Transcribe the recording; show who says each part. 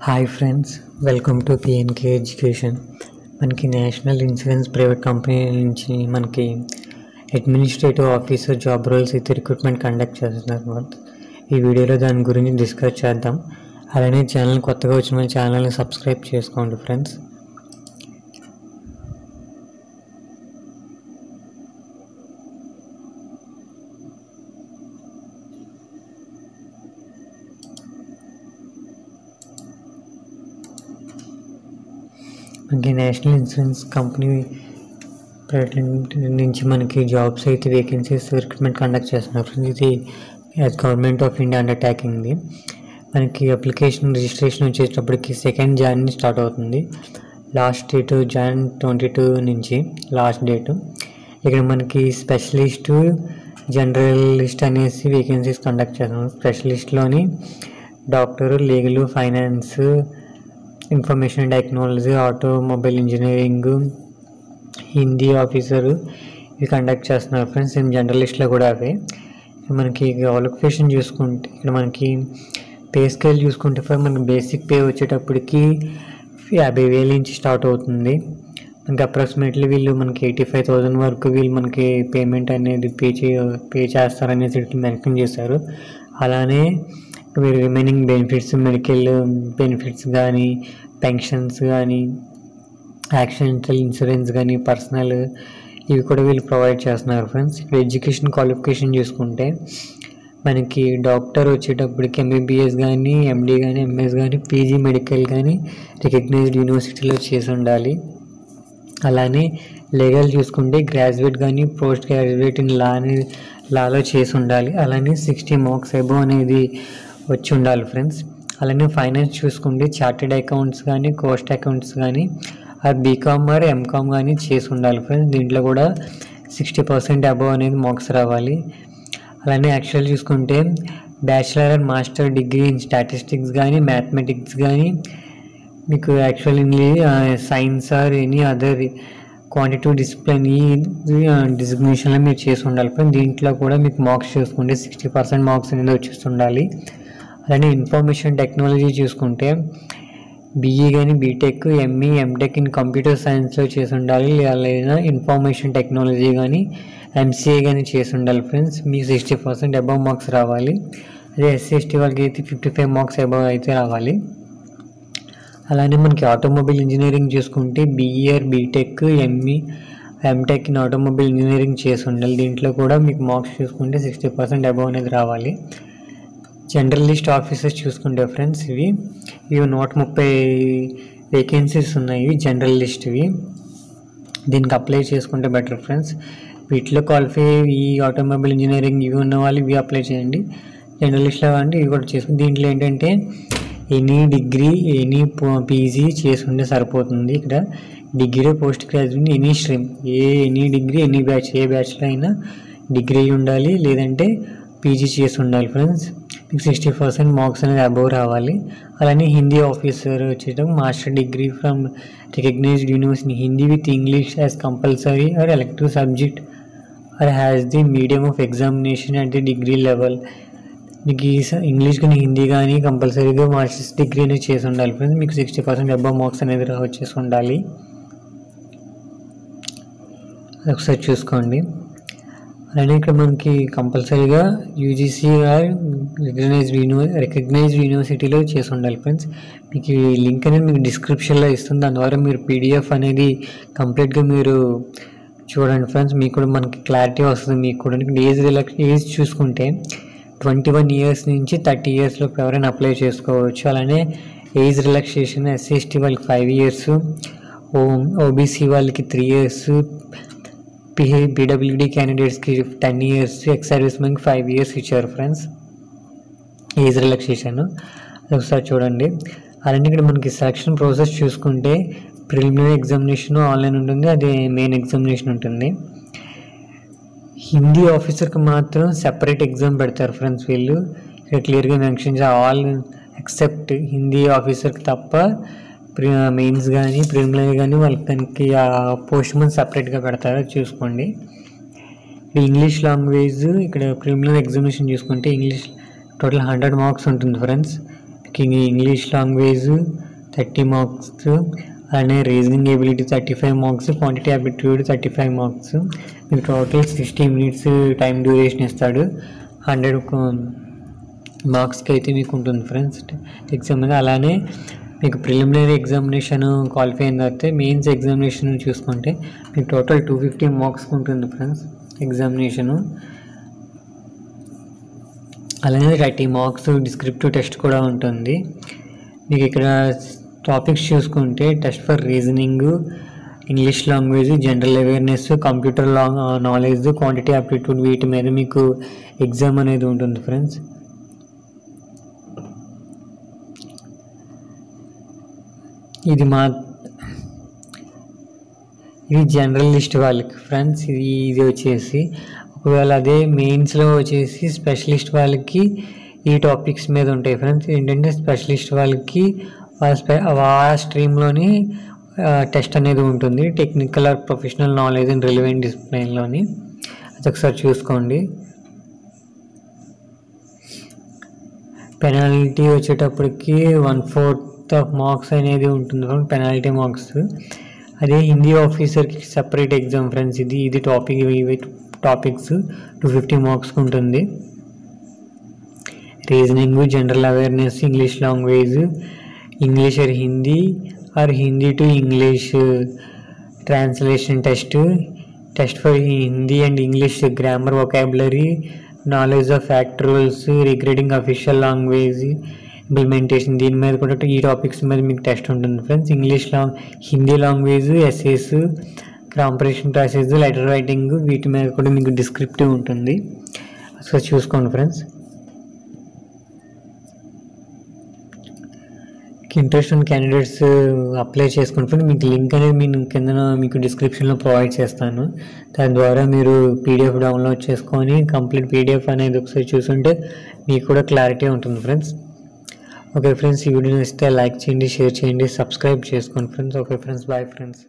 Speaker 1: Hi friends, welcome to PNK education. మనకి national insurance private company నుంచి మనకి administrative officer job roles అయితే recruitment conduct చేస్తున్నారు. ఈ వీడియోలో దాని గురించి డిస్కస్ చేద్దాం. అలానే ఛానల్ కొత్తగా వచ్చిన మన ఛానల్ని సబ్స్క్రైబ్ చేసుకోండి ఫ్రెండ్స్. మనకి నేషనల్ ఇన్సూరెన్స్ కంపెనీ ప్రైవేట్ నుంచి మనకి జాబ్స్ అయితే వేకెన్సీస్ రిక్రూట్మెంట్ కండక్ట్ చేస్తున్నారు ఫ్రెండ్స్. ఇది గవర్నమెంట్ ఆఫ్ ఇండియా అండర్టేకింగ్ది. మనకి అప్లికేషన్ రిజిస్ట్రేషన్ వచ్చేటప్పటికి 2 January స్టార్ట్ అవుతుంది. లాస్ట్ డేట్ January 22 నుంచి లాస్ట్ డేట్. ఇక్కడ మనకి స్పెషలిస్ట్, జనరలిస్ట్ అనేసి వేకెన్సీస్ కండక్ట్ చేస్తున్నాం. స్పెషలిస్ట్లోని doctor, legal, finance, information technology, automobile engineering, Hindi officer ఇవి కండక్ట్ చేస్తున్నారు ఫ్రెండ్స్. సేమ్ జనరలిస్ట్లో కూడా అవే. మనకి క్వాలిఫికేషన్ చూసుకుంటే ఇక్కడ మనకి పే స్కేల్ చూసుకుంటే మనకి బేసిక్ పే వచ్చేటప్పటికి 50,000 నుంచి స్టార్ట్ అవుతుంది. మనకి అప్రాక్సిమేట్లీ వీళ్ళు మనకి 85,000 వరకు వీళ్ళు మనకి పేమెంట్ అనేది పే చేస్తారనేసి మెన్షన్ చేశారు. అలానే మీరు రిమైనింగ్ బెనిఫిట్స్, మెడికల్ బెనిఫిట్స్ కానీ, పెన్షన్స్ కానీ, యాక్సిడెంటల్ ఇన్సూరెన్స్ కానీ, పర్సనల్ ఇవి కూడా వీళ్ళు ప్రొవైడ్ చేస్తున్నారు ఫ్రెండ్స్. ఇక్కడ ఎడ్యుకేషన్ క్వాలిఫికేషన్ చూసుకుంటే మనకి డాక్టర్ వచ్చేటప్పటికి ఎంబీబీఎస్ కానీ, ఎండీ కానీ, ఎంఎస్ కానీ, పీజీ మెడికల్ కానీ రికగ్నైజ్డ్ యూనివర్సిటీలో చేసి ఉండాలి. అలానే లీగల్ చూసుకుంటే గ్రాడ్యుయేట్ కానీ, పోస్ట్ గ్రాడ్యుయేట్ ఇన్ లాలో చేసి ఉండాలి. అలానే 60 మార్క్స్ అబోవ్ అనేది వచ్చి ఉండాలి ఫ్రెండ్స్. అలానే ఫైనాన్స్ చూసుకుంటే చార్టెడ్ అకౌంట్స్ కానీ, కోస్ట్ అకౌంట్స్ కానీ, బీకామ్ ఆర్ ఎంకామ్ కానీ చేసి ఉండాలి ఫ్రెండ్స్. దీంట్లో కూడా 60% అబోవ్ అనేది మార్క్స్ రావాలి. అలానే యాక్చువల్ చూసుకుంటే bachelor and master degree in statistics కానీ, మ్యాథమెటిక్స్ కానీ, మీకు actual in science or any other quantitative discipline ఈ డిజిగ్నేషన్లో మీరు చేసి ఉండాలి ఫ్రెండ్స్. దీంట్లో కూడా మీకు మార్క్స్ చూసుకుంటే 60% మార్క్స్ అనేది వచ్చేస్తుండాలి. అలానే ఇన్ఫర్మేషన్ టెక్నాలజీ చూసుకుంటే బీఈ కానీ, BTech, ME, MTech in computer సైన్స్లో చేసి ఉండాలి. లేదా ఇన్ఫర్మేషన్ టెక్నాలజీ కానీ, ఎంసీఏ కానీ చేసి ఉండాలి ఫ్రెండ్స్. మీకు 60% అబవ్ మార్క్స్ రావాలి. అదే ఎస్సీ ఎస్టీ వాళ్ళకి అయితే 55 మార్క్స్ అబవ్ అయితే రావాలి. అలానే మనకి ఆటోమొబైల్ ఇంజనీరింగ్ చూసుకుంటే BE or BTech, ME, MTech in automobile engineering చేసి ఉండాలి. దీంట్లో కూడా మీకు మార్క్స్ చూసుకుంటే 60% అబవ్ అనేది రావాలి. జనరలిస్ట్ ఆఫీసర్స్ చూసుకుంటే ఫ్రెండ్స్ ఇవి 130 వేకెన్సీస్ ఉన్నాయి జనరలిస్ట్వి. దీనికి అప్లై చేసుకుంటే బెటర్ ఫ్రెండ్స్. వీటిలో క్వాలిఫై ఈ ఆటోమొబైల్ ఇంజనీరింగ్ ఇవి ఉన్న వాళ్ళు ఇవి అప్లై చేయండి. జనరలిస్ట్లో అంటే ఇవి కూడా చేసుకుని దీంట్లో ఏంటంటే ఎనీ డిగ్రీ, ఎనీ పీజీ చేసి ఉంటే సరిపోతుంది. ఇక్కడ degree, post graduate, any stream, any degree, any batch, ఏ బ్యాచ్లో అయినా డిగ్రీ ఉండాలి, లేదంటే పీజీ చేసి ఉండాలి ఫ్రెండ్స్. మీకు 60% మార్క్స్ అనేది అబోవ్ రావాలి. అలానే హిందీ ఆఫీసర్ వచ్చేటప్పుడు master degree from recognised university Hindi with English as compulsory or elective subject or has the medium of examination at the degree level. మీకు ఇంగ్లీష్ కానీ, హిందీ కానీ కంపల్సరీగా మాస్టర్స్ డిగ్రీ అనేది చేసి ఉండాలి ఫ్రెండ్స్. మీకు 60% అబోవ్ మార్క్స్ అనేది వచ్చేసి ఉండాలి. అది ఒకసారి చూసుకోండి. అలానే ఇక్కడ మనకి కంపల్సరీగా యూజీసీ ఆర్ రికగ్నైజ్డ్ యూనివర్సిటీలో చేసి ఉండాలి ఫ్రెండ్స్. మీకు ఈ లింక్ అనేది మీకు డిస్క్రిప్షన్లో ఇస్తుంది. దాని ద్వారా మీరు పీడిఎఫ్ అనేది కంప్లీట్గా మీరు చూడండి ఫ్రెండ్స్. మీకు కూడా మనకి క్లారిటీ వస్తుంది. మీకు కూడా ఏజ్ చూసుకుంటే 21 years నుంచి 30 years లోపు ఎవరైనా అప్లై చేసుకోవచ్చు. అలానే ఏజ్ రిలాక్సేషన్ ఎస్సీ ఎస్టీ వాళ్ళకి 5 years, ఓబీసీ వాళ్ళకి 3 years, పీడబ్ల్యూడీ క్యాండిడేట్స్కి 10 years, ఎక్స్ సర్వీస్ మెన్కి 5 years ఇచ్చారు ఫ్రెండ్స్ ఏజ్ రిలాక్సేషన్. అది ఒకసారి చూడండి. అలానే ఇక్కడ మనకి సెలక్షన్ ప్రాసెస్ చూసుకుంటే ప్రిలిమినరీ ఎగ్జామినేషన్ ఆన్లైన్ ఉంటుంది, అదే మెయిన్ ఎగ్జామినేషన్ ఉంటుంది. హిందీ ఆఫీసర్కి మాత్రం సెపరేట్ ఎగ్జామ్ పెడతారు ఫ్రెండ్స్. వీళ్ళు ఇక్కడ క్లియర్గా మెన్షన్ ఆల్ ఎక్సెప్ట్ హిందీ ఆఫీసర్కి తప్ప మెయిన్స్ కానీ, ప్రిలిమినరీ కానీ వాళ్ళకి దానికి పోస్ట్ మన్ సపరేట్గా పెడతారు, చూసుకోండి. ఇంగ్లీష్ లాంగ్వేజ్ ఇక్కడ ప్రిలిమినరీ ఎగ్జామినేషన్ చూసుకుంటే ఇంగ్లీష్ టోటల్ 100 మార్క్స్ ఉంటుంది ఫ్రెండ్స్. ఇంగ్లీష్ లాంగ్వేజ్ 30 మార్క్స్, అలానే reasoning ability 35 marks, quantity aptitude 35 marks. మీకు టోటల్ 60 మినిట్స్ టైం డ్యూరేషన్ ఇస్తాడు. 100 మార్క్స్కి అయితే మీకు ఉంటుంది ఫ్రెండ్స్ ఎగ్జామ్ మీద. అలానే మీకు ప్రిలిమినరీ ఎగ్జామినేషన్ క్వాలిఫై అయిన తర్వాత మెయిన్స్ ఎగ్జామినేషన్ చూసుకుంటే మీకు టోటల్ 250 మార్క్స్కి ఉంటుంది ఫ్రెండ్స్ ఎగ్జామినేషను. అలానే 30 మార్క్స్ డిస్క్రిప్టివ్ టెస్ట్ కూడా ఉంటుంది. మీకు ఇక్కడ టాపిక్స్ చూసుకుంటే test for reasoning, English language, general awareness, computer knowledge, quantity aptitude, వీటి మీద మీకు ఎగ్జామ్ అనేది ఉంటుంది ఫ్రెండ్స్. ఇది జనరలిస్ట్ వాళ్ళకి ఫ్రెండ్స్. ఇది వచ్చేసి ఒకవేళ అదే మెయిన్స్లో వచ్చేసి స్పెషలిస్ట్ వాళ్ళకి ఈ టాపిక్స్ మీద ఉంటాయి ఫ్రెండ్స్. ఏంటంటే స్పెషలిస్ట్ వాళ్ళకి ఆ స్ట్రీమ్లోని టెస్ట్ అనేది ఉంటుంది, technical or professional knowledge and relevant డిసిప్లైన్లోని. అది ఒకసారి చూసుకోండి. పెనాల్టీ వచ్చేటప్పటికి 1/4 ఆఫ్ మార్క్స్ అనేది ఉంటుంది ఫ్రెండ్స్, పెనాల్టీ మార్క్స్. అదే హిందీ ఆఫీసర్కి సపరేట్ ఎగ్జామ్ ఫ్రెండ్స్. ఇది టాపిక్స్ 250 మార్క్స్కి ఉంటుంది. Reasoning, general awareness, English language, English are Hindi to English translation test for Hindi and English grammar, vocabulary, knowledge of fact rules regarding official language implementation. దీని మీద కూడా ఈ topics మీద మీకు టెస్ట్ ఉంటుంది friends. Hindi language, essays, comprehension passage, letter writing, వీటి మీద కూడా మీకు డిస్క్రిప్టివ్ ఉంటుంది. సో చూసుకోండి ఫ్రెండ్స్. ఇంట్రెస్ట్ ఉన్న క్యాండిడేట్స్ అప్లై చేసుకోండి ఫ్రెండ్స్. మీకు లింక్ అనేది నేను కింద మీకు డిస్క్రిప్షన్లో ప్రొవైడ్ చేస్తాను. దాని ద్వారా మీరు పీడిఎఫ్ డౌన్లోడ్ చేసుకొని కంప్లీట్ పీడిఎఫ్ అనేది ఒకసారి చూసుంటే మీకు కూడా క్లారిటీ ఉంటుంది ఫ్రెండ్స్. ఓకే ఫ్రెండ్స్, ఈ వీడియో ఇస్తే లైక్ చేయండి, షేర్ చేయండి, సబ్స్క్రైబ్ చేసుకోండి friends. Okay friends, bye friends.